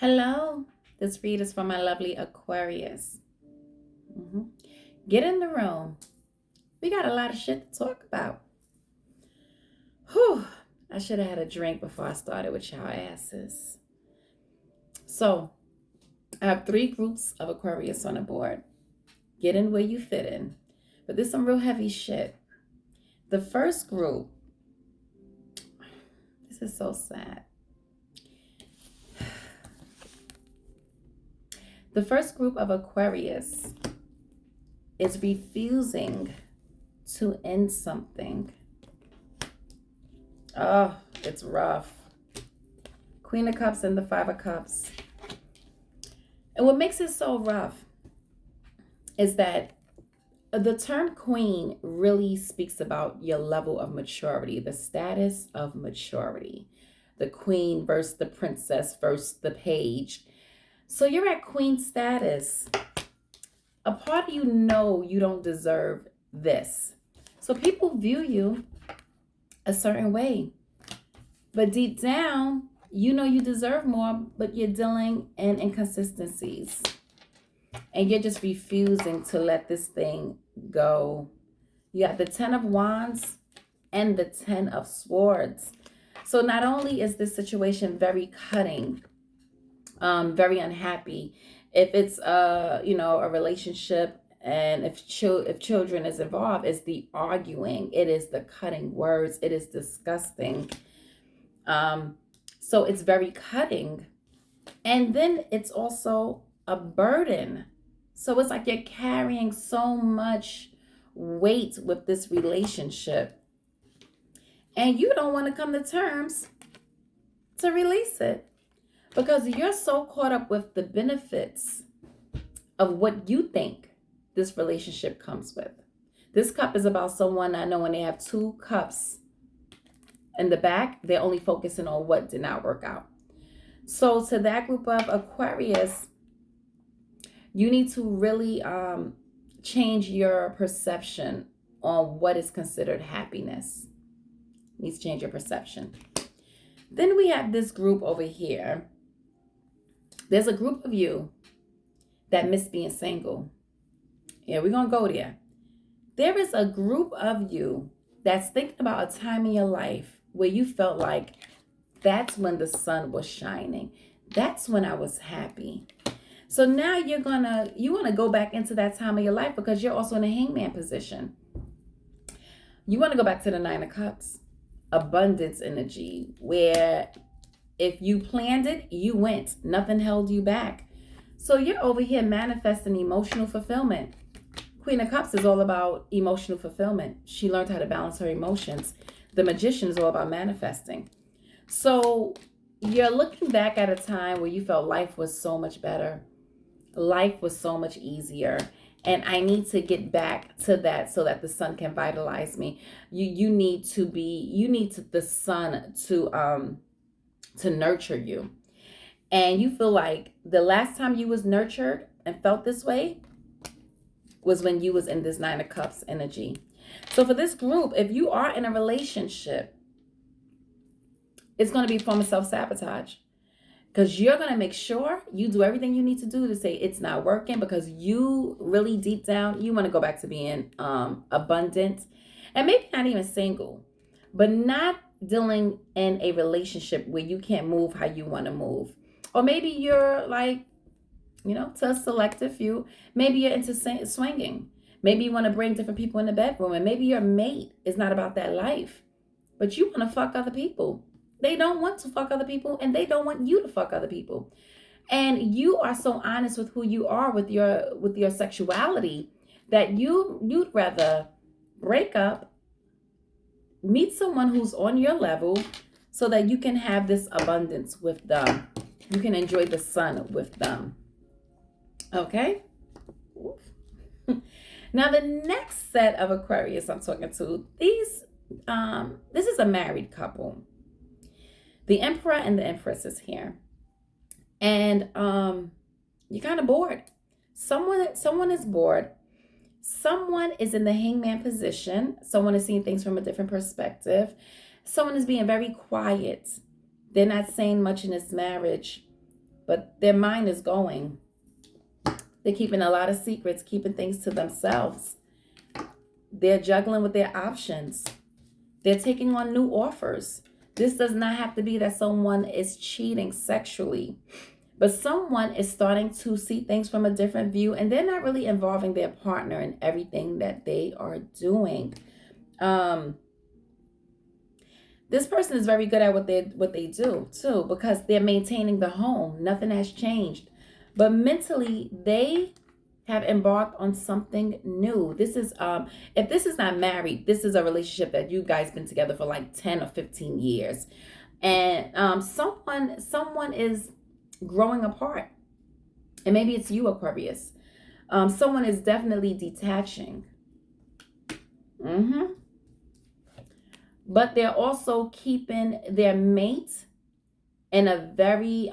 Hello, this read is from my lovely Aquarius. Mhm. Get in the room. We got a lot of shit to talk about. Whew. I should have had a drink before I started with y'all asses. So, I have three groups of Aquarius on the board. Get in where you fit in. But there's some real heavy shit. The first group, this is so sad. The first group of Aquarius is refusing to end something. Oh, it's rough. Queen of Cups and the Five of Cups. And what makes it so rough is that the term queen really speaks about your level of maturity, the status of maturity. The queen versus the princess versus the page. So you're at queen status. A part of you know you don't deserve this. So people view you a certain way. But deep down, you know you deserve more, but you're dealing in inconsistencies. And you're just refusing to let this thing go. You have the 10 of Wands and the 10 of Swords. So not only is this situation very cutting, very unhappy, if it's a relationship and if children is involved, it's the arguing, it is the cutting words, it is disgusting. So it's very cutting. And then it's also a burden. So it's like you're carrying so much weight with this relationship. And you don't want to come to terms to release it because you're so caught up with the benefits of what you think this relationship comes with. This cup is about someone I know when they have two cups in the back, they're only focusing on what did not work out. So to that group of Aquarius, you need to really change your perception on what is considered happiness. You need to change your perception. Then we have this group over here. There's a group of you that miss being single. Yeah, we're going to go there. There is a group of you that's thinking about a time in your life where you felt like that's when the sun was shining. That's when I was happy. So now you want to go back into that time of your life because you're also in a hangman position. You want to go back to the 9 of Cups, abundance energy, where if you planned it, you went. Nothing held you back. So you're over here manifesting emotional fulfillment. Queen of Cups is all about emotional fulfillment. She learned how to balance her emotions. The Magician is all about manifesting. So you're looking back at a time where you felt life was so much better. Life was so much easier. And I need to get back to that so that the sun can vitalize me. You need the sun to nurture you. And you feel like the last time you was nurtured and felt this way was when you was in this 9 of Cups energy. So for this group, if you are in a relationship, it's going to be a form of self-sabotage because you're going to make sure you do everything you need to do to say it's not working because you really deep down, you want to go back to being abundant and maybe not even single, but not dealing in a relationship where you can't move how you want to move. Or maybe you're like, to a selective few, maybe you're into swinging. Maybe you want to bring different people in the bedroom, and maybe your mate is not about that life, but you want to fuck other people. They don't want to fuck other people, and they don't want you to fuck other people. And you are so honest with who you are with your sexuality that you'd rather break up, meet someone who's on your level, so that you can have this abundance with them. You can enjoy the sun with them. Okay? Now the next set of Aquarius I'm talking to, this is a married couple. The Emperor and the Empress is here. And you're kind of bored. Someone is bored. Someone is in the hangman position. Someone is seeing things from a different perspective. Someone is being very quiet. They're not saying much in this marriage. but their mind is going. They're keeping a lot of secrets, keeping things to themselves. They're juggling with their options. They're taking on new offers. This does not have to be that someone is cheating sexually, but someone is starting to see things from a different view, and they're not really involving their partner in everything that they are doing. This person is very good at what they do too, because they're maintaining the home. Nothing has changed, but mentally they have embarked on something new. This is if this is not married, this is a relationship that you guys been together for like 10 or 15 years, and someone is growing apart, and maybe it's you, Aquarius. Someone is definitely detaching. But they're also keeping their mate in a very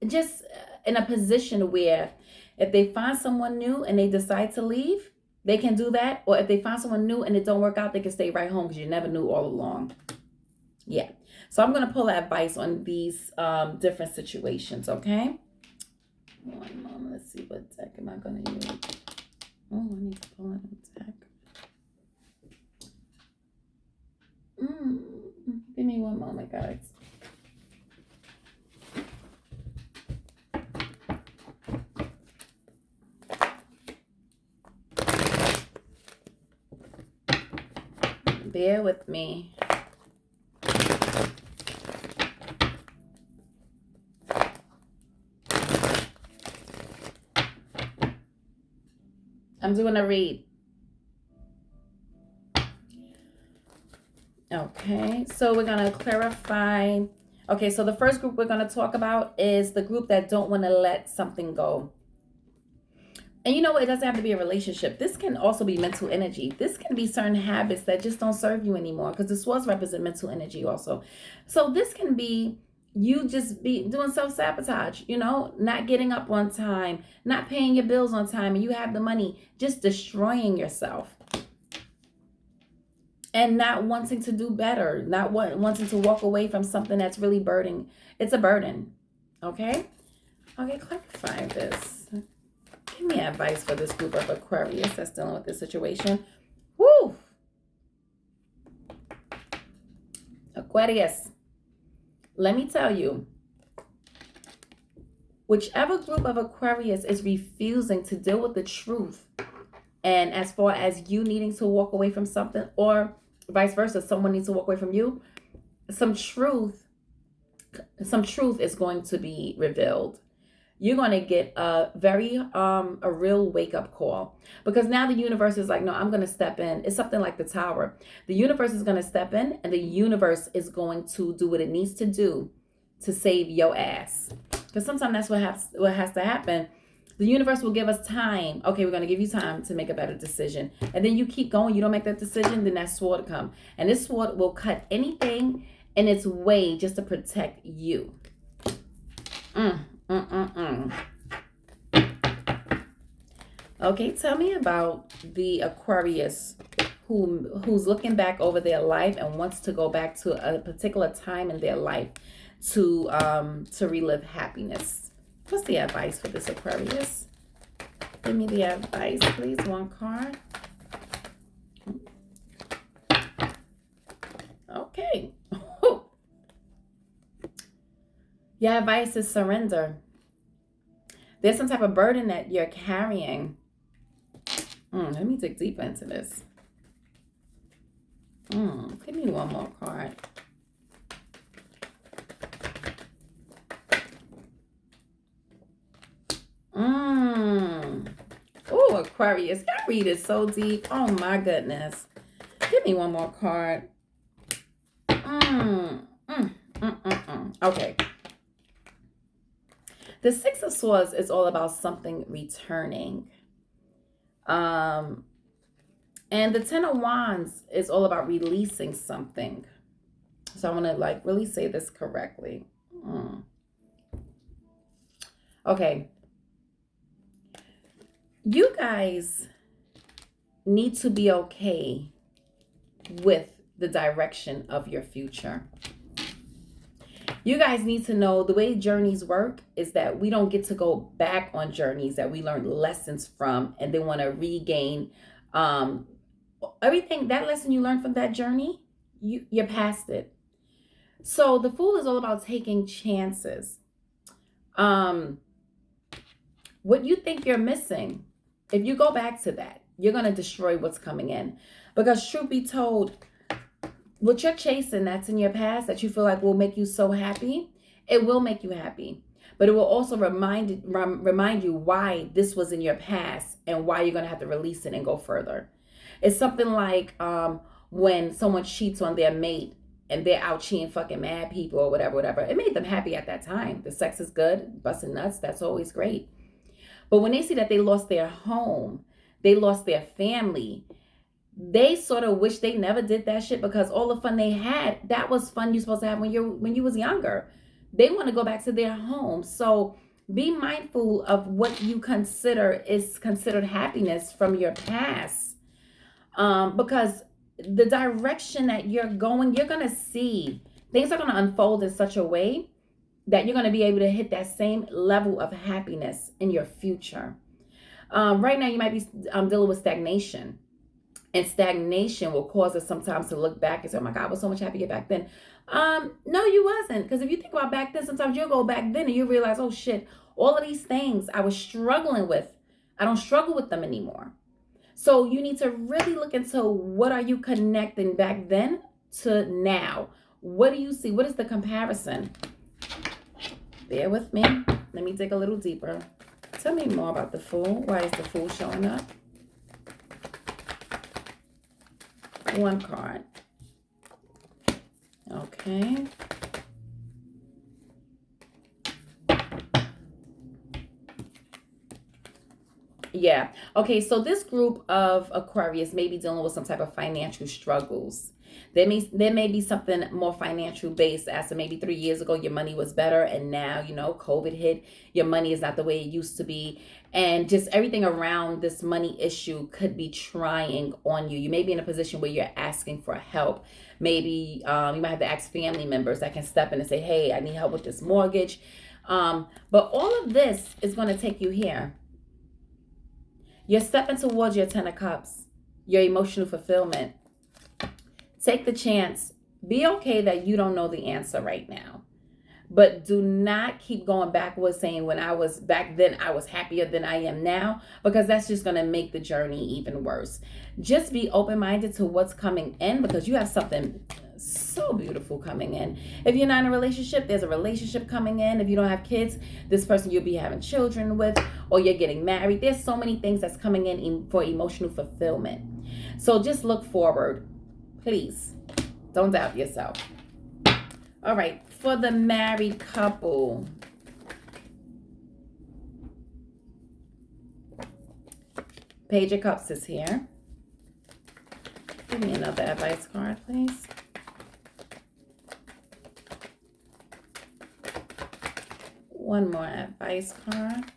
just in a position where if they find someone new and they decide to leave, they can do that. Or if they find someone new and it don't work out, they can stay right home because you never knew all along. Yeah. So I'm going to pull advice on these different situations, okay? One moment. Let's see, what deck am I going to use? Oh, I need to pull out a deck. Give me one moment, guys. Bear with me. I'm doing a read. Okay, so we're going to clarify. Okay, so the first group we're going to talk about is the group that don't want to let something go. And you know what? It doesn't have to be a relationship. This can also be mental energy. This can be certain habits that just don't serve you anymore, because the swords represent mental energy also. So this can be you just be doing self-sabotage, not getting up on time, not paying your bills on time, and you have the money, just destroying yourself. And not wanting to do better, not wanting to walk away from something that's really burdening. It's a burden. Okay? Okay, clarify this. Give me advice for this group of Aquarius that's dealing with this situation. Woo! Aquarius, let me tell you, whichever group of Aquarius is refusing to deal with the truth, and as far as you needing to walk away from something, or vice versa, someone needs to walk away from you, some truth is going to be revealed. You're going to get a real wake-up call, because now the universe is like, no, I'm going to step in. It's something like the Tower. The universe is going to step in, and the universe is going to do what it needs to do to save your ass. Because sometimes that's what has to happen. The universe will give us time. Okay, we're going to give you time to make a better decision. And then you keep going. You don't make that decision, then that sword will come. And this sword will cut anything in its way just to protect you. Okay, tell me about the Aquarius who's looking back over their life and wants to go back to a particular time in their life to relive happiness. What's the advice for this Aquarius? Give me the advice, please. One card. Okay. Your advice is surrender. There's some type of burden that you're carrying. Let me dig deeper into this. Give me one more card. Oh, Aquarius, that read is so deep. Oh my goodness. Give me one more card. Okay. The Six of Swords is all about something returning. And the Ten of Wands is all about releasing something. So I want to really say this correctly. Okay. You guys need to be okay with the direction of your future. You guys need to know the way journeys work is that we don't get to go back on journeys that we learned lessons from and then want to regain um, everything. That lesson you learned from that journey, you're past it. So the Fool is all about taking chances. Um, what you think you're missing, if you go back to that, you're going to destroy what's coming in. Because truth be told, what you're chasing that's in your past that you feel like will make you so happy, it will make you happy. But it will also remind you why this was in your past and why you're going to have to release it and go further. It's something like when someone cheats on their mate and they're out cheating fucking mad people or whatever, whatever. It made them happy at that time. The sex is good, busting nuts, that's always great. But when they see that they lost their home, they lost their family, they sort of wish they never did that shit, because all the fun they had, that was fun you're supposed to have when you was younger. They want to go back to their home. So be mindful of what you consider is considered happiness from your past, because the direction that you're going, you're going to see things are going to unfold in such a way that you're going to be able to hit that same level of happiness in your future. Right now you might be dealing with stagnation. And stagnation will cause us sometimes to look back and say, oh my God, I was so much happier back then. No, you wasn't. Because if you think about back then, sometimes you'll go back then and you realize, oh shit, all of these things I was struggling with, I don't struggle with them anymore. So you need to really look into what are you connecting back then to now. What do you see? What is the comparison? Bear with me. Let me dig a little deeper. Tell me more about the Fool. Why is the Fool showing up? One card. Okay. Yeah. Okay, so this group of Aquarius may be dealing with some type of financial struggles. There may be something more financial based, as to maybe 3 years ago your money was better and now, COVID hit, your money is not the way it used to be. And just everything around this money issue could be trying on you. You may be in a position where you're asking for help. Maybe you might have to ask family members that can step in and say, hey, I need help with this mortgage. But all of this is going to take you here. You're stepping towards your 10 of Cups, your emotional fulfillment. Take the chance. Be okay that you don't know the answer right now. But do not keep going backwards saying when I was back then, I was happier than I am now, because that's just going to make the journey even worse. Just be open-minded to what's coming in, because you have something so beautiful coming in. If you're not in a relationship, there's a relationship coming in. If you don't have kids, this person you'll be having children with, or you're getting married. There's so many things that's coming in for emotional fulfillment. So just look forward. Please, don't doubt yourself. All right, for the married couple. Page of Cups is here. Give me another advice card, please. One more advice card.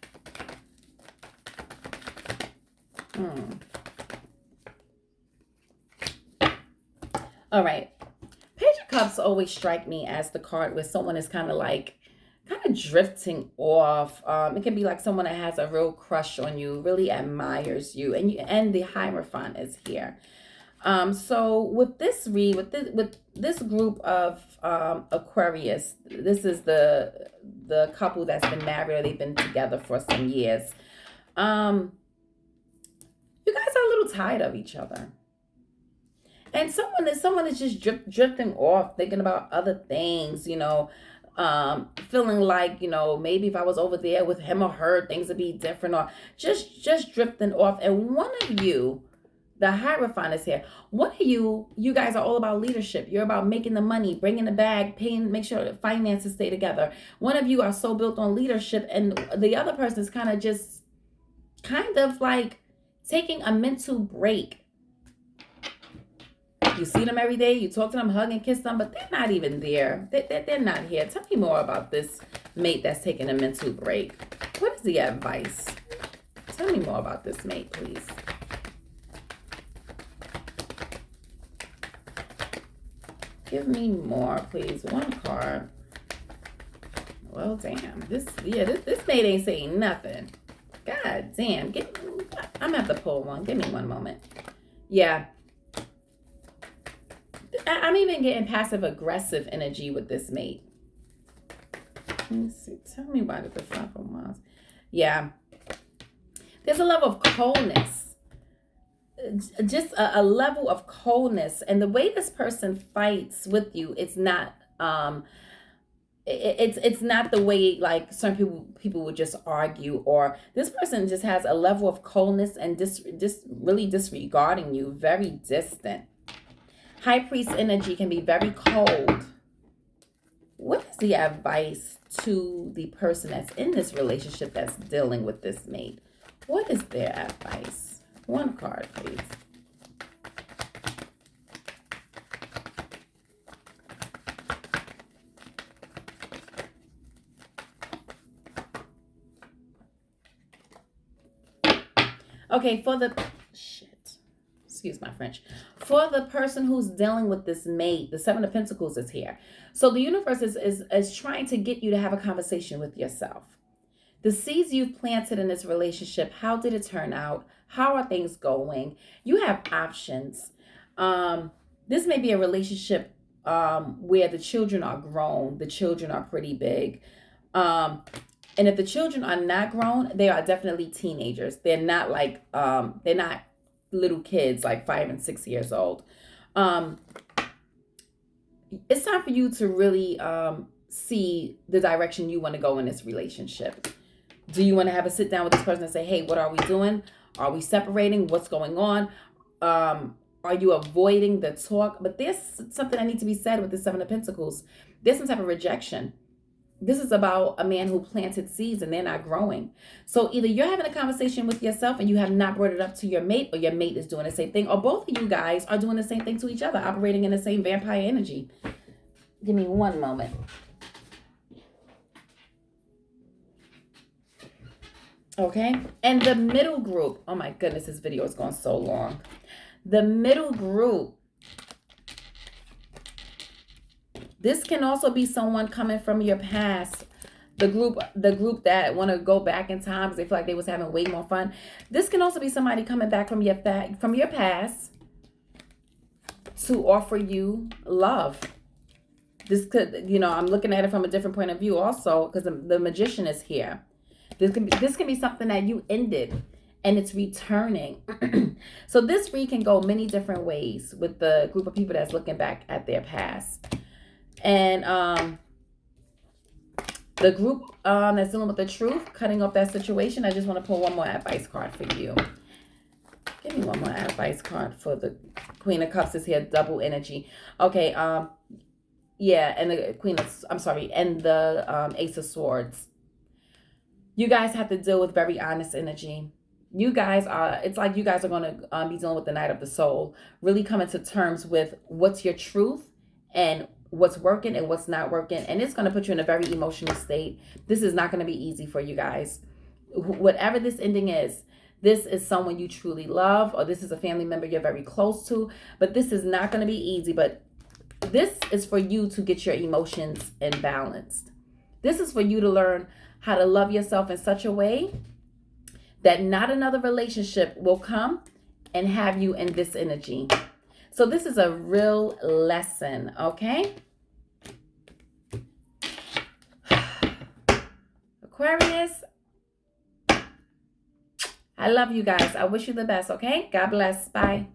All right. Page of Cups always strike me as the card where someone is kind of drifting off. It can be like someone that has a real crush on you, really admires you, and the Hierophant is here. So with this read, with this group of Aquarius, this is the couple that's been married or they've been together for some years. You guys are a little tired of each other. And someone is just drifting off, thinking about other things, feeling like, maybe if I was over there with him or her, things would be different, or just drifting off. And one of you, the Hierophant is here. One of you guys are all about leadership. You're about making the money, bringing the bag, paying, make sure that finances stay together. One of you are so built on leadership, and the other person is kind of like taking a mental break. You see them every day, you talk to them, hug and kiss them, but they're not even there. They're not here. Tell me more about this mate that's taking a mental break. What is the advice? Tell me more about this mate, please. Give me more, please. One card. Well, damn. This mate ain't saying nothing. God damn. I'm gonna have to pull one. Give me one moment. Yeah. I'm even getting passive aggressive energy with this mate. Let me see. Tell me why did the Five of Wands? Yeah. There's a level of coldness. Just a level of coldness. And the way this person fights with you, it's not it's not the way like some people would just argue, or this person just has a level of coldness and just really disregarding you, very distant. High priest energy can be very cold. What is the advice to the person that's in this relationship that's dealing with this mate? What is their advice? One card, please. Okay, for the excuse my French. For the person who's dealing with this mate, the Seven of Pentacles is here. So the universe is trying to get you to have a conversation with yourself. The seeds you've planted in this relationship, how did it turn out? How are things going? You have options. This may be a relationship where the children are grown. The children are pretty big. And if the children are not grown, they are definitely teenagers. They're not like, they're not little kids like 5 and 6 years old. It's time for you to really see the direction you want to go in this relationship. Do you want to have a sit down with this person and say, hey, what are we doing? Are we separating? What's going on? Are you avoiding the talk? But there's something that needs to be said with the Seven of Pentacles. There's some type of rejection. This is about a man who planted seeds and they're not growing. So either you're having a conversation with yourself and you have not brought it up to your mate, or your mate is doing the same thing, or both of you guys are doing the same thing to each other, operating in the same vampire energy. Give me one moment. Okay. And the middle group. Oh my goodness, this video is going so long. The middle group. This can also be someone coming from your past. The group that want to go back in time because they feel like they was having way more fun. This can also be somebody coming back from your past to offer you love. This could, I'm looking at it from a different point of view also, because the Magician is here. This can be something that you ended and it's returning. So this read can go many different ways with the group of people that's looking back at their past. And the group that's dealing with the truth, cutting off that situation. I just want to pull one more advice card for you. Give me one more advice card for the Queen of Cups is here, double energy. Okay, yeah, and the and the Ace of Swords. You guys have to deal with very honest energy. It's like you guys are going to be dealing with the Night of the Soul. Really coming to terms with what's your truth and what's working and what's not working. And it's going to put you in a very emotional state. This is not going to be easy for you guys. Whatever this ending is, this is someone you truly love, or this is a family member you're very close to. But this is not going to be easy. But this is for you to get your emotions in balanced. This is for you to learn how to love yourself in such a way that not another relationship will come and have you in this energy. So this is a real lesson, okay? Aquarius, I love you guys. I wish you the best, okay? God bless. Bye.